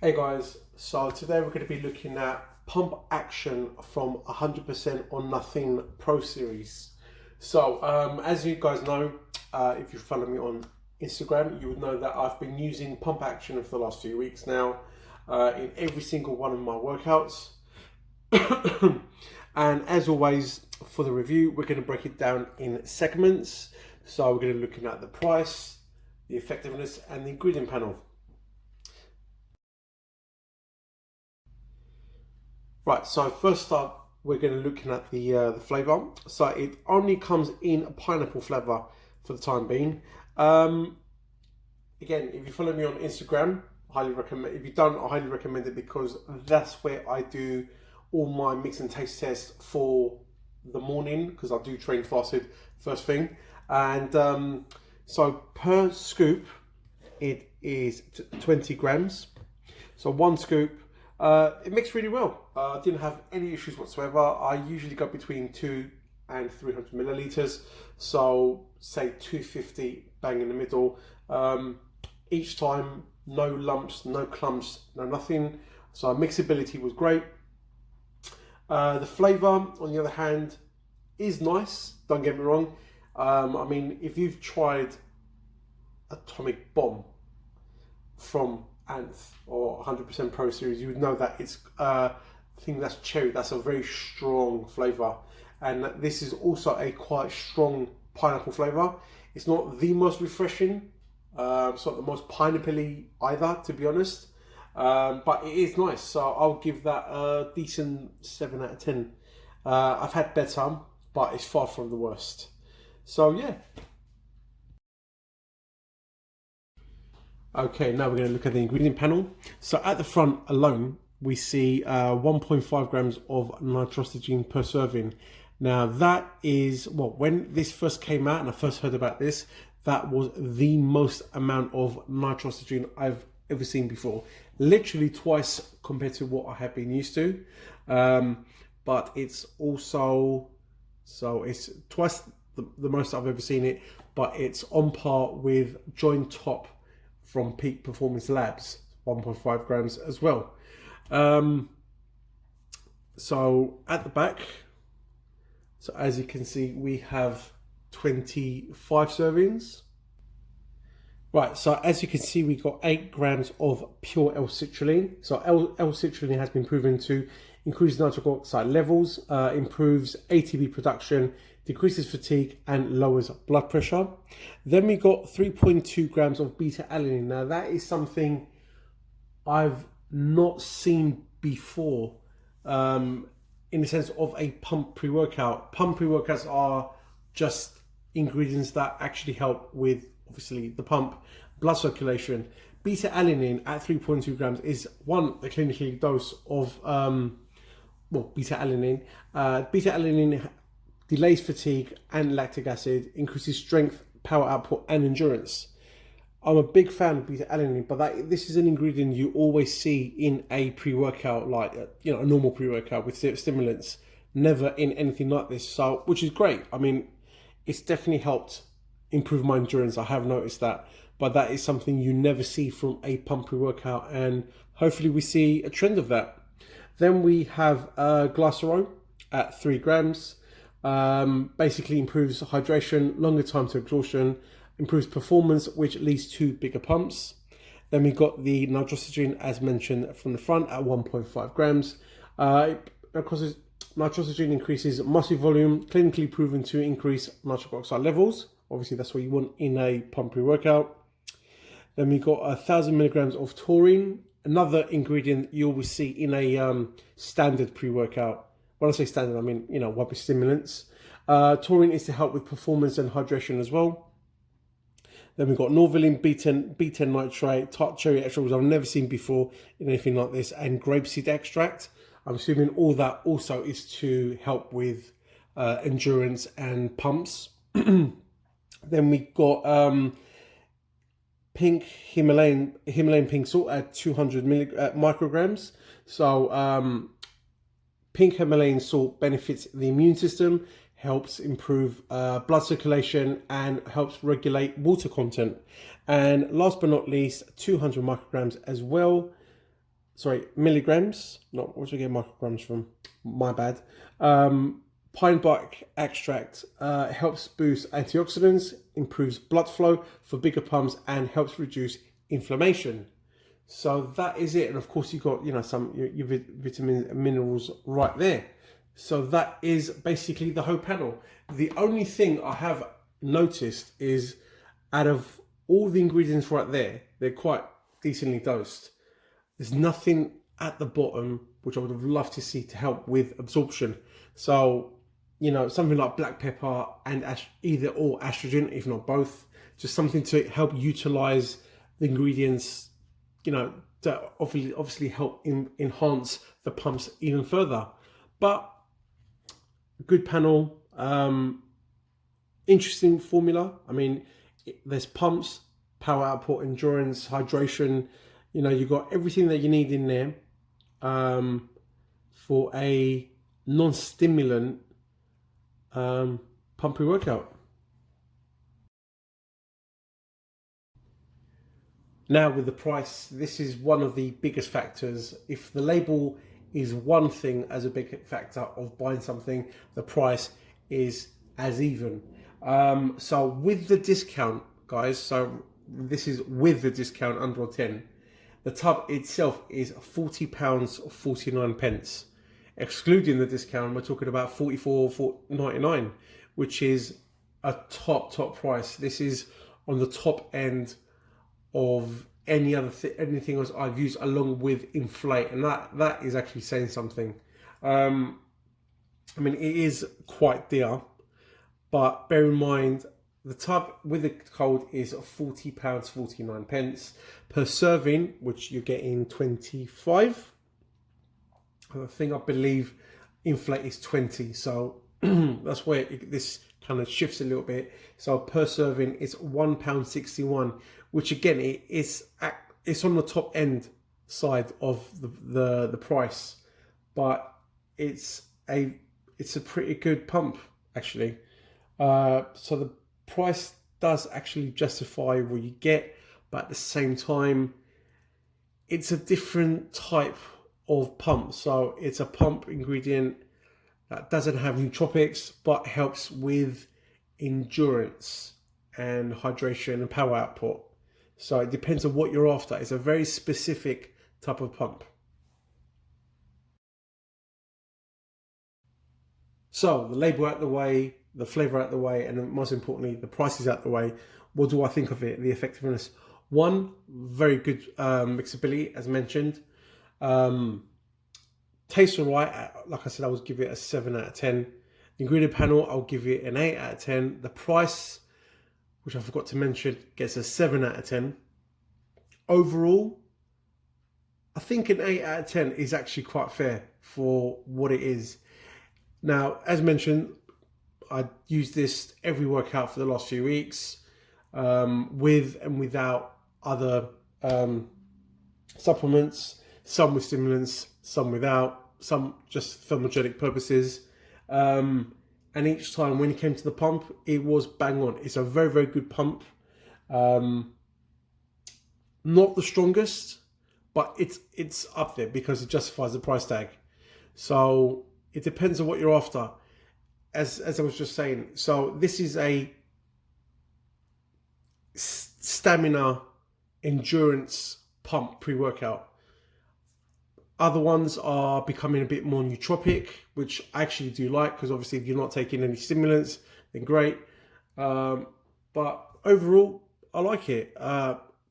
Hey guys, so today we're going to be looking at pump action from 100% or Nothing Pro Series. So as you guys know, if you follow me on Instagram, you would know that I've been using pump action for the last few weeks now in every single one of my workouts. And as always, for the review, we're going to break it down in segments. So we're going to be looking at the price, the effectiveness, and the ingredient panel. Right, so first up, we're going to be looking at the flavour. So it only comes in a pineapple flavour for the time being. Again, if you follow me on Instagram, highly recommend. If you don't, I highly recommend it because that's where I do all my mix and taste tests for the morning because I do train fasted first thing. And so per scoop, it is 20 grams. So one scoop. It mixed really well. Didn't have any issues whatsoever. I usually go between 2 and 300 milliliters. So say 250 bang in the middle. Each time, no lumps, no clumps, no nothing. So mixability was great. The flavour, on the other hand, is nice. Don't get me wrong. I mean, if you've tried Atomic Bomb from Anth or 100% Pro Series, you would know that it's I think that's cherry. That's a very strong flavour, and this is also a quite strong pineapple flavour. It's not the most refreshing. It's not the most pineapple-y either, to be honest. But it is nice, so I'll give that a decent 7 out of 10. I've had better, but it's far from the worst. So yeah. Okay, now we're going to look at the ingredient panel. So at the front alone, we see 1.5 grams of nitrosamine per serving. Now that is, well, when this first came out and I first heard about this, that was the most amount of nitrosamine I've ever seen before. Literally twice compared to what I have been used to. But it's also, so it's twice the most I've ever seen it, but it's on par with Joint Top from Peak Performance Labs, 1.5 grams as well. So at the back, so as you can see, we have 25 servings. Right, so as you can see, we got 8 grams of pure L-citrulline. So L-citrulline has been proven to increase nitric oxide levels, improves ATP production, decreases fatigue, and lowers blood pressure. Then we got 3.2 grams of beta-alanine. Now that is something I've not seen before in the sense of a pump pre-workout. Pump pre-workouts are just ingredients that actually help with, obviously, the pump, blood circulation. Beta-alanine at 3.2 grams is the clinical dose of beta-alanine. Beta-alanine delays fatigue and lactic acid, increases strength, power output, and endurance. I'm a big fan of beta-alanine, but this is an ingredient you always see in a pre-workout, like a normal pre-workout with stimulants. Never in anything like this, so which is great. I mean, it's definitely helped improve my endurance. I have noticed that, but that is something you never see from a pump pre-workout, and hopefully we see a trend of that. Then we have glycerol at 3 grams. Basically improves hydration, longer time to exhaustion, improves performance, which leads to bigger pumps. Then we got the nitrosamine, as mentioned from the front, at 1.5 grams. Nitrosamine increases muscle volume, clinically proven to increase nitric oxide levels. Obviously, that's what you want in a pump pre-workout. Then we got 1,000 milligrams of taurine, another ingredient you always see in a standard pre-workout. When I say standard, I mean, what with stimulants. Taurine is to help with performance and hydration as well. Then we've got norvalin, beta nitrate, tart cherry extract, which I've never seen before in anything like this, and grapeseed extract. I'm assuming all that also is to help with endurance and pumps. Then we got pink Himalayan pink salt at 200 micrograms. So pink Himalayan salt benefits the immune system, helps improve blood circulation, and helps regulate water content. And last but not least, 200 micrograms as well. sorry, milligrams. Not where do I get micrograms from? My bad. Pine bark extract helps boost antioxidants, improves blood flow for bigger pumps, and helps reduce inflammation. So that is it. And of course, you've got some your vitamins and minerals right there. So that is basically the whole panel. The only thing I have noticed is, out of all the ingredients right there, they're quite decently dosed. There's nothing at the bottom which I would have loved to see to help with absorption. So, something like black pepper and either or estrogen, if not both, just something to help utilize the ingredients, to obviously help enhance the pumps even further. But good panel, interesting formula. I mean, there's pumps, power output, endurance, hydration. You've got everything that you need in there for a non-stimulant pump pre-workout. Now with the price, this is one of the biggest factors. If the label is one thing as a big factor of buying something, the price is as even. So with the discount, guys, so this is with the discount under 10, the tub itself is £40.49. Excluding the discount, we're talking about £44.99, which is a top price. This is on the top end of anything else I've used, along with Inflate, and that is actually saying something. I mean, it is quite dear, but bear in mind the tub with the code is £40.49 per serving, which you're getting 25. I believe Inflate is 20, so that's where this kind of shifts a little bit. So per serving it's £1.61, which again it's on the top end side of the price, but it's a pretty good pump actually. So the price does actually justify what you get, but at the same time it's a different type of pump. So it's a pump ingredient that doesn't have nootropics but helps with endurance and hydration and power output. So it depends on what you're after. It's a very specific type of pump. So the label out the way, the flavor out the way, and most importantly, the price is out the way. What do I think of it? The effectiveness. One, very good mixability, as mentioned. Tastes alright. Like I said, I would give it a 7 out of 10. The ingredient panel, I'll give it an 8 out of 10. The price, which I forgot to mention, gets a 7 out of 10. Overall, I think an 8 out of 10 is actually quite fair for what it is. Now, as mentioned, I used this every workout for the last few weeks, with and without other supplements, some with stimulants, some without, some just thermogenic purposes. And each time when it came to the pump, it was bang on. It's a very, very good pump. Not the strongest, but it's up there because it justifies the price tag. So it depends on what you're after. As I was just saying, so this is a stamina endurance pump pre-workout. Other ones are becoming a bit more nootropic, which I actually do like, because obviously if you're not taking any stimulants, then great. But overall, I like it.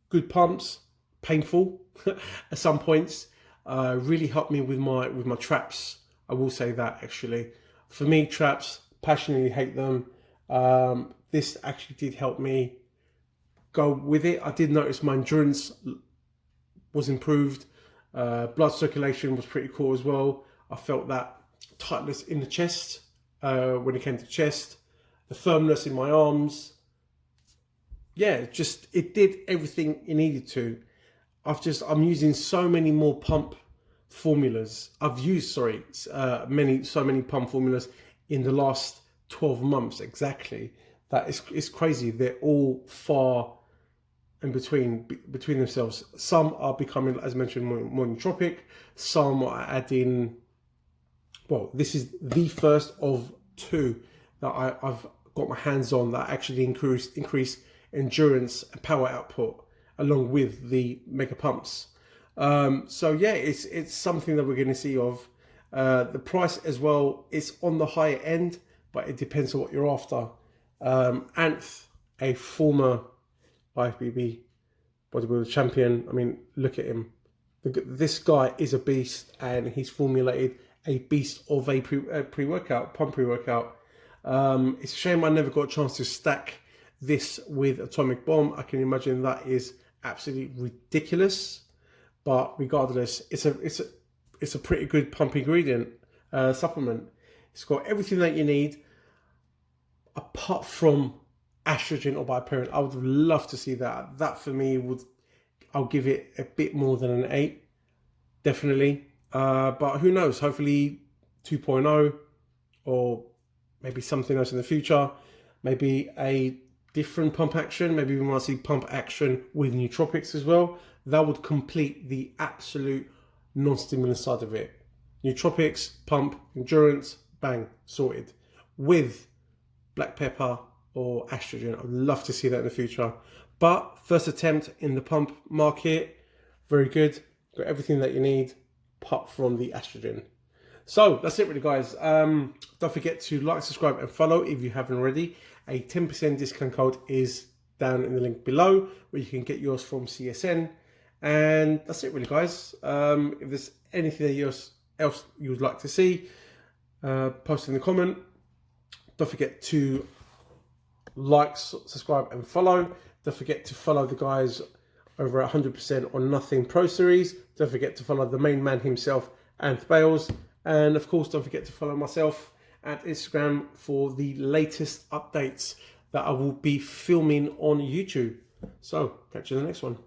Good pumps, painful at some points. Really helped me with my traps. I will say that actually. For me, traps, passionately hate them. This actually did help me go with it. I did notice my endurance was improved. Blood circulation was pretty cool as well. I felt that tightness in the chest when it came to chest, the firmness in my arms. Yeah, it did everything it needed to. I'm using so many more pump formulas. I've used so many pump formulas in the last 12 months exactly, that it's crazy. They're all far in between themselves. Some are becoming, as mentioned, more nootropic. Some are adding. Well, this is the first of two that I've got my hands on that actually increase endurance and power output along with the mega pumps. So yeah, it's something that we're going to see of. The price as well is on the higher end, but it depends on what you're after. Anth, a former IFBB bodybuilder champion, I mean, look at him. This guy is a beast, and he's formulated a beast of a pre-workout, pump pre-workout. It's a shame I never got a chance to stack this with Atomic Bomb. I can imagine that is absolutely ridiculous, but regardless, it's a pretty good pump ingredient supplement. It's got everything that you need apart from estrogen or bioperine. I would love to see that. That for me I'll give it a bit more than an 8, definitely. But who knows? Hopefully 2.0 or maybe something else in the future. Maybe a different pump action. Maybe we might see pump action with nootropics as well. That would complete the absolute non-stimulant side of it. Nootropics, pump, endurance, bang, sorted. With black pepper or estrogen. I'd love to see that in the future. But first attempt in the pump market, very good. Got everything that you need apart from the estrogen. So that's it really, guys. Don't forget to like, subscribe and follow if you haven't already. A 10% discount code is down in the link below where you can get yours from CSN. And that's it really, guys. If there's anything else you would like to see, post in the comment. Don't forget to like, subscribe and follow. Don't forget to follow the guys over 100% on Nothing Pro Series. Don't forget to follow the main man himself, Anth Bales. And of course, don't forget to follow myself at Instagram for the latest updates that I will be filming on YouTube. So, catch you in the next one.